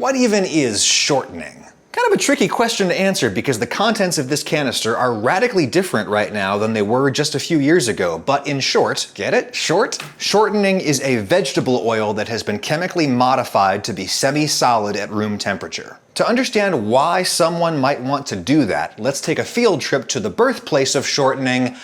what even is shortening? Kind of a tricky question to answer because the contents of this canister are radically different right now than they were just a few years ago, but in short, get it? Short? Shortening is a vegetable oil that has been chemically modified to be semi-solid at room temperature. To understand why someone might want to do that, let's take a field trip to the birthplace of shortening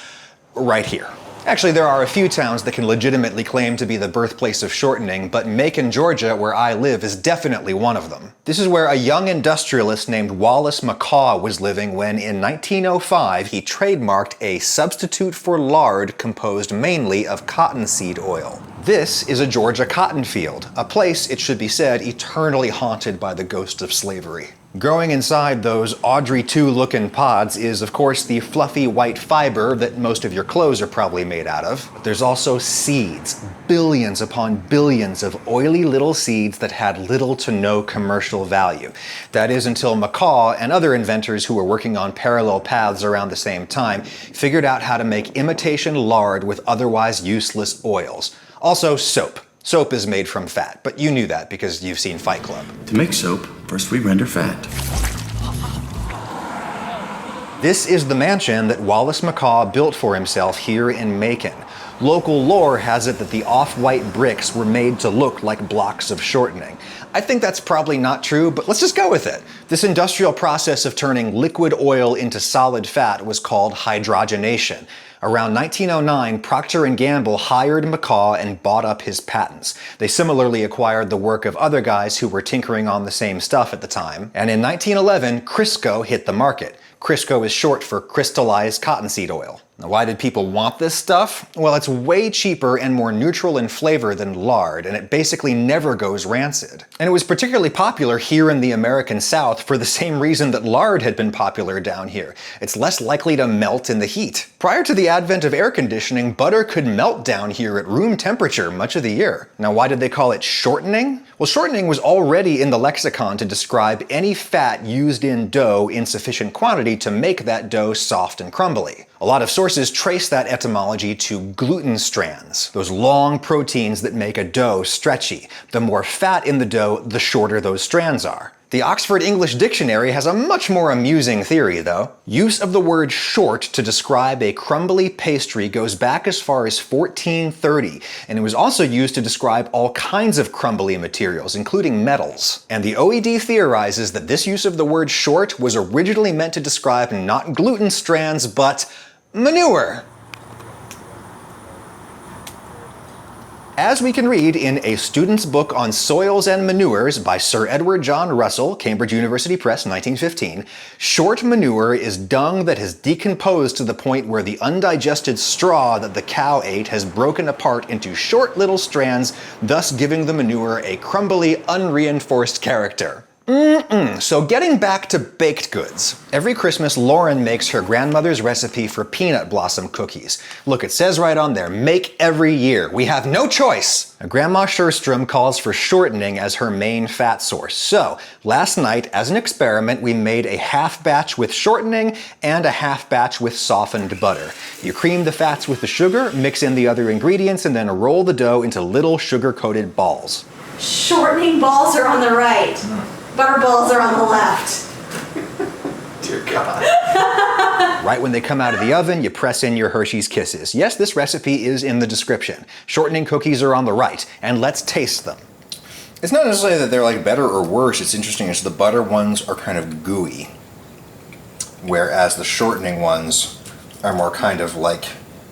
right here. Actually, there are a few towns that can legitimately claim to be the birthplace of shortening, but Macon, Georgia, where I live, is definitely one of them. This is where a young industrialist named Wallace McCaw was living when, in 1905, he trademarked a substitute for lard composed mainly of cottonseed oil. This is a Georgia cotton field, a place, it should be said, eternally haunted by the ghost of slavery. Growing inside those Audrey 2-looking pods is, of course, the fluffy white fiber that most of your clothes are probably made out of. But there's also seeds, billions upon billions of oily little seeds that had little to no commercial value. That is until McCaw and other inventors who were working on parallel paths around the same time figured out how to make imitation lard with otherwise useless oils. Also, soap. Soap is made from fat, but you knew that because you've seen Fight Club. To make soap, first we render fat. This is the mansion that Wallace McCaw built for himself here in Macon. Local lore has it that the off-white bricks were made to look like blocks of shortening. I think that's probably not true, but let's just go with it. This industrial process of turning liquid oil into solid fat was called hydrogenation. Around 1909, Procter & Gamble hired McCaw and bought up his patents. They similarly acquired the work of other guys who were tinkering on the same stuff at the time. And in 1911, Crisco hit the market. Crisco is short for crystallized cottonseed oil. Now, why did people want this stuff? Well, it's way cheaper and more neutral in flavor than lard, and it basically never goes rancid. And it was particularly popular here in the American South for the same reason that lard had been popular down here. It's less likely to melt in the heat. Prior to the advent of air conditioning, butter could melt down here at room temperature much of the year. Now, why did they call it shortening? Well, shortening was already in the lexicon to describe any fat used in dough in sufficient quantity to make that dough soft and crumbly. A lot of sources trace that etymology to gluten strands, those long proteins that make a dough stretchy. The more fat in the dough, the shorter those strands are. The Oxford English Dictionary has a much more amusing theory, though. Use of the word short to describe a crumbly pastry goes back as far as 1430, and it was also used to describe all kinds of crumbly materials, including metals. And the OED theorizes that this use of the word short was originally meant to describe not gluten strands, but manure. As we can read in A Student's Book on Soils and Manures by Sir Edward John Russell, Cambridge University Press, 1915, short manure is dung that has decomposed to the point where the undigested straw that the cow ate has broken apart into short little strands, thus giving the manure a crumbly, unreinforced character. So getting back to baked goods. Every Christmas, Lauren makes her grandmother's recipe for peanut blossom cookies. Look, it says right on there, make every year. We have no choice. Now, Grandma Sjorstrom calls for shortening as her main fat source. So, last night, as an experiment, we made a half batch with shortening and a half batch with softened butter. You cream the fats with the sugar, mix in the other ingredients, and then roll the dough into little sugar-coated balls. Shortening balls are on the right. Butter balls are on the left. Dear God. Right when they come out of the oven, you press in your Hershey's Kisses. Yes, this recipe is in the description. Shortening cookies are on the right, and let's taste them. It's not necessarily that they're like better or worse. It's interesting is the butter ones are kind of gooey, whereas the shortening ones are more kind of like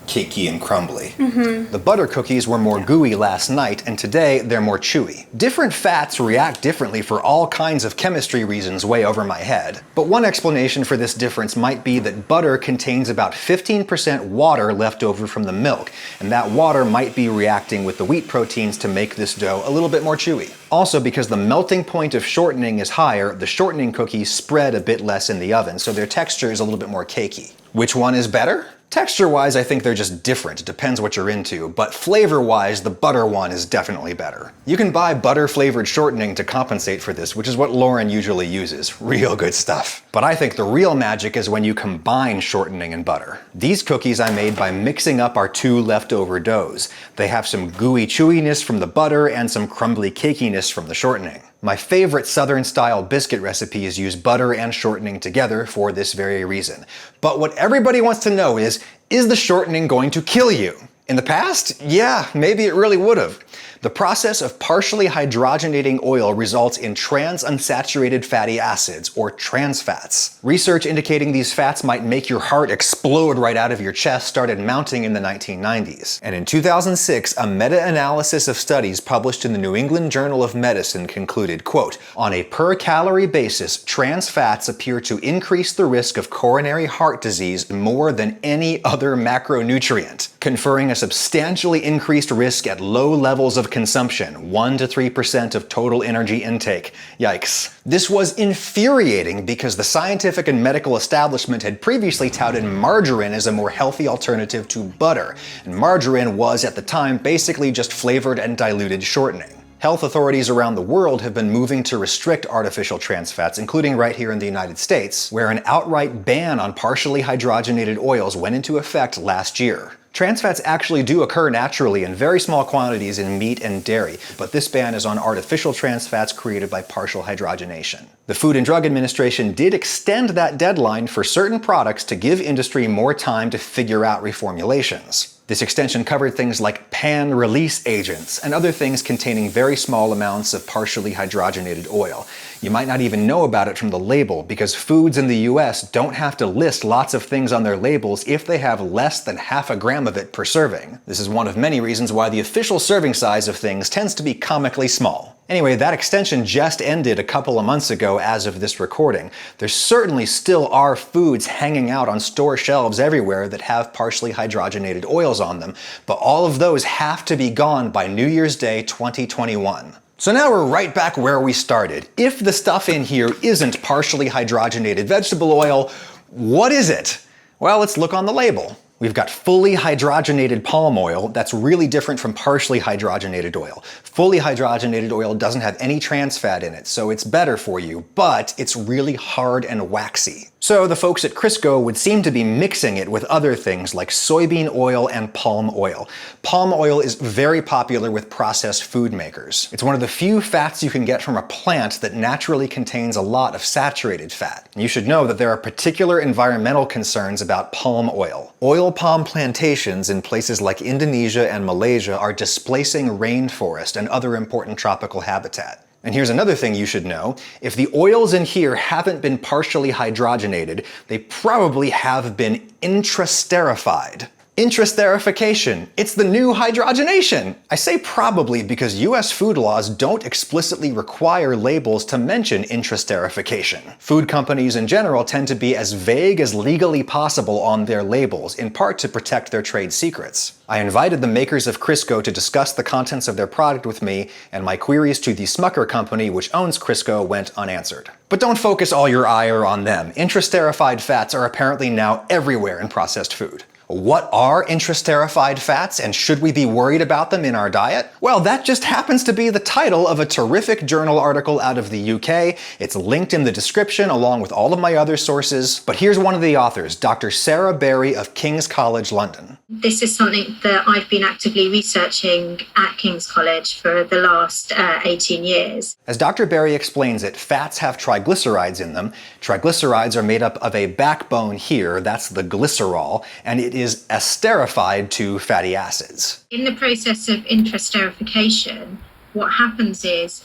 cakey and crumbly. The butter cookies were more gooey last night, and today they're more chewy. Different fats react differently for all kinds of chemistry reasons way over my head. But one explanation for this difference might be that butter contains about 15% water left over from the milk, and that water might be reacting with the wheat proteins to make this dough a little bit more chewy. Also, because the melting point of shortening is higher, the shortening cookies spread a bit less in the oven, so their texture is a little bit more cakey. Which one is better? Texture-wise, I think they're just different. It depends what you're into, but flavor-wise, the butter one is definitely better. You can buy butter-flavored shortening to compensate for this, which is what Lauren usually uses. Real good stuff. But I think the real magic is when you combine shortening and butter. These cookies I made by mixing up our two leftover doughs. They have some gooey chewiness from the butter and some crumbly cakiness from the shortening. My favorite Southern-style biscuit recipes use butter and shortening together for this very reason. But what everybody wants to know is the shortening going to kill you? In the past? Yeah, maybe it really would have. The process of partially hydrogenating oil results in trans-unsaturated fatty acids, or trans fats. Research indicating these fats might make your heart explode right out of your chest started mounting in the 1990s. And in 2006, a meta-analysis of studies published in the New England Journal of Medicine concluded, quote, "On a per-calorie basis, trans fats appear to increase the risk of coronary heart disease more than any other macronutrient, conferring a substantially increased risk at low levels of consumption, 1 to 3% of total energy intake." Yikes. This was infuriating because the scientific and medical establishment had previously touted margarine as a more healthy alternative to butter, and margarine was at the time basically just flavored and diluted shortening. Health authorities around the world have been moving to restrict artificial trans fats, including right here in the United States, where an outright ban on partially hydrogenated oils went into effect last year. Trans fats actually do occur naturally in very small quantities in meat and dairy, but this ban is on artificial trans fats created by partial hydrogenation. The Food and Drug Administration did extend that deadline for certain products to give industry more time to figure out reformulations. This extension covered things like pan-release agents and other things containing very small amounts of partially hydrogenated oil. You might not even know about it from the label because foods in the US don't have to list lots of things on their labels if they have less than half a gram of it per serving. This is one of many reasons why the official serving size of things tends to be comically small. Anyway, that extension just ended a couple of months ago as of this recording. There certainly still are foods hanging out on store shelves everywhere that have partially hydrogenated oils on them, but all of those have to be gone by New Year's Day 2021. So now we're right back where we started. If the stuff in here isn't partially hydrogenated vegetable oil, what is it? Well, let's look on the label. We've got fully hydrogenated palm oil that's really different from partially hydrogenated oil. Fully hydrogenated oil doesn't have any trans fat in it, so it's better for you, but it's really hard and waxy. So the folks at Crisco would seem to be mixing it with other things like soybean oil and palm oil. Palm oil is very popular with processed food makers. It's one of the few fats you can get from a plant that naturally contains a lot of saturated fat. You should know that there are particular environmental concerns about palm oil. Oil palm plantations in places like Indonesia and Malaysia are displacing rainforest and other important tropical habitat. And here's another thing you should know. If the oils in here haven't been partially hydrogenated, they probably have been intrasterified. Intrasterification. It's the new hydrogenation. I say probably because US food laws don't explicitly require labels to mention intrasterification. Food companies in general tend to be as vague as legally possible on their labels, in part to protect their trade secrets. I invited the makers of Crisco to discuss the contents of their product with me, and my queries to the Smucker company, which owns Crisco, went unanswered. But don't focus all your ire on them. Intrasterified fats are apparently now everywhere in processed food. What are intrasterified fats, and should we be worried about them in our diet? Well, that just happens to be the title of a terrific journal article out of the UK. It's linked in the description along with all of my other sources. But here's one of the authors, Dr. Sarah Berry of King's College London. This is something that I've been actively researching at King's College for the last 18 years. As Dr. Berry explains it, fats have triglycerides in them. Triglycerides are made up of a backbone here, that's the glycerol, and it is esterified to fatty acids. In the process of intrasterification, what happens is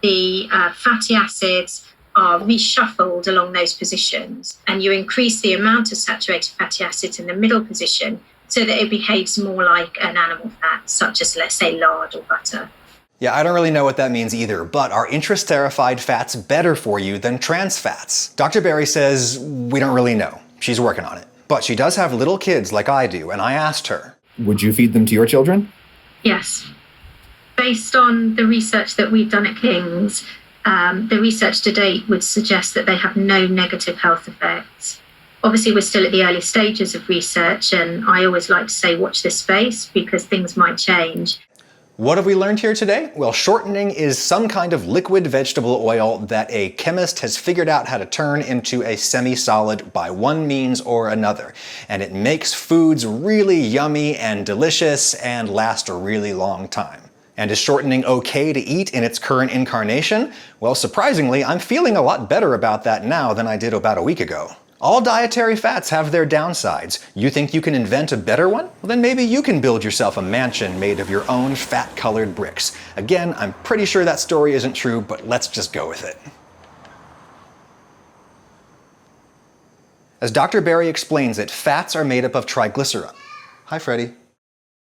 the fatty acids are reshuffled along those positions, and you increase the amount of saturated fatty acids in the middle position so that it behaves more like an animal fat, such as, let's say, lard or butter. Yeah, I don't really know what that means either, but are intrasterified fats better for you than trans fats? Dr. Berry says we don't really know. She's working on it. But she does have little kids like I do, and I asked her, would you feed them to your children? Yes. Based on the research that we've done at King's, the research to date would suggest that they have no negative health effects. Obviously, we're still at the early stages of research, and I always like to say watch this space because things might change. What have we learned here today? Well, shortening is some kind of liquid vegetable oil that a chemist has figured out how to turn into a semi-solid by one means or another. And it makes foods really yummy and delicious and last a really long time. And is shortening okay to eat in its current incarnation? Well, surprisingly, I'm feeling a lot better about that now than I did about a week ago. All dietary fats have their downsides. You think you can invent a better one? Well, then maybe you can build yourself a mansion made of your own fat-colored bricks. Again, I'm pretty sure that story isn't true, but let's just go with it. As Dr. Berry explains it, fats are made up of triglyceride. Hi, Freddie.